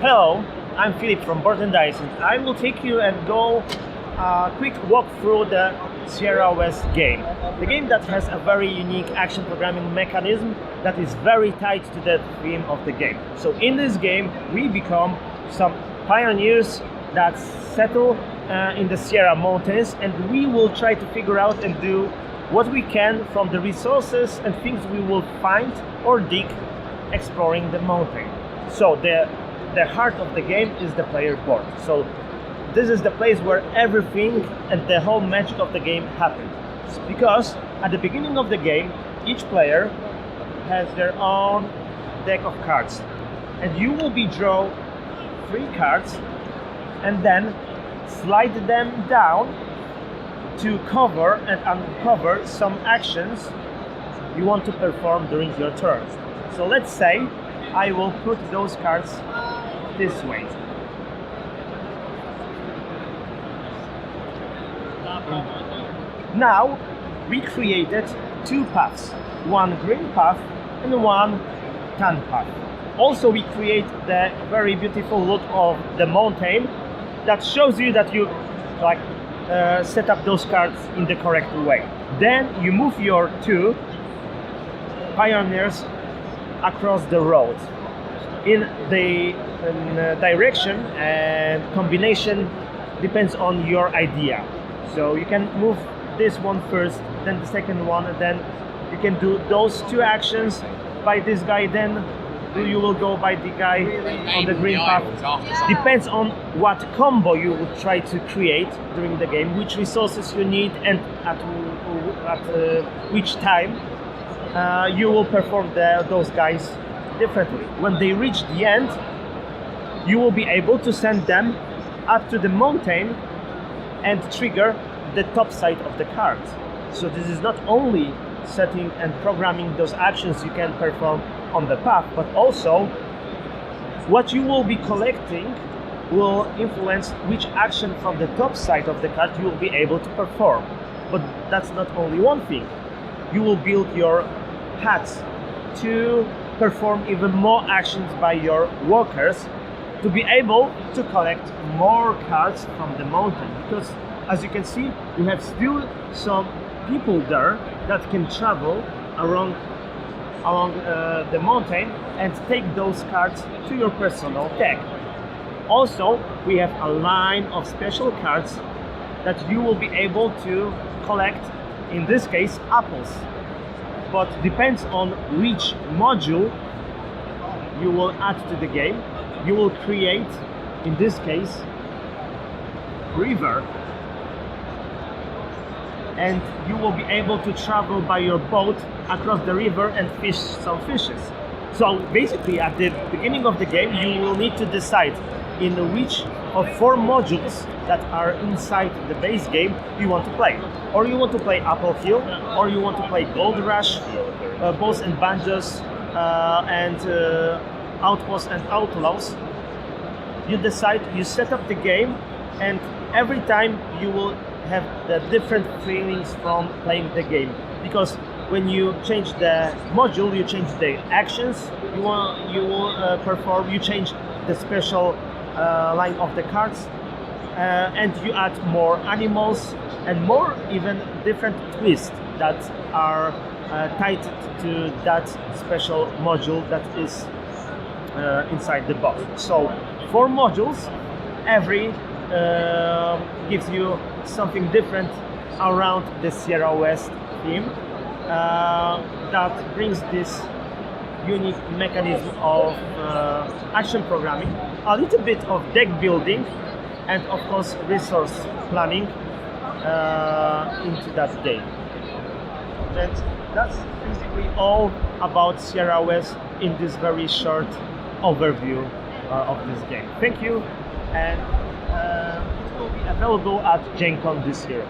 Hello, I'm Philip from Board and Dice, and I will take you and go a quick walk through the Sierra West game. The game that has a very unique action programming mechanism that is very tied to the theme of the game. So in this game, we become some pioneers that settle in the Sierra Mountains, and we will try to figure out and do what we can from the resources and things we will find or dig exploring the mountain. So the heart of the game is the player board. So this is the place where everything and the whole magic of the game happens. Because at the beginning of the game, each player has their own deck of cards, and you will be draw 3 cards and then slide them down to cover and uncover some actions you want to perform during your turn. So let's say I will put those cards this way. Now we created 2 paths, one green path and one tan path. Also we create the very beautiful look of the mountain that shows you that you set up those cards in the correct way. Then you move your 2 pioneers across the road in the direction, and combination depends on your idea. So you can move this one first, then the second one, and then you can do those 2 actions by this guy, then you will go by the guy on the green path. Depends on what combo you would try to create during the game, which resources you need, and at which time you will perform those guys differently. When they reach the end, you will be able to send them up to the mountain and trigger the top side of the card. So this is not only setting and programming those actions you can perform on the path, but also what you will be collecting will influence which action from the top side of the card you will be able to perform. But that's not only one thing. You will build your hats to perform even more actions by your walkers to be able to collect more cards from the mountain, because as you can see, you have still some people there that can travel along the mountain and take those cards to your personal deck. Also, we have a line of special cards that you will be able to collect, in this case apples, but depends on which module you will add to the game. You will create, in this case, river, and you will be able to travel by your boat across the river and fish some fishes. So basically at the beginning of the game you will need to decide in which of 4 modules that are inside the base game you want to play. Or you want to play Apple Hill, or you want to play Gold Rush, Bows and Banjos, and Outposts and Outlaws. You decide, you set up the game, and every time you will have the different feelings from playing the game, because when you change the module, you change the actions you will perform, you change the special line of the cards, and you add more animals and more even different twists that are tied to that special module that is inside the box. So 4 modules, every gives you something different around the Sierra West theme that brings this unique mechanism of action programming, a little bit of deck building, and of course resource planning into that game. And that's basically all about Sierra West in this very short overview of this game. Thank you, and it will be available at Gen Con this year.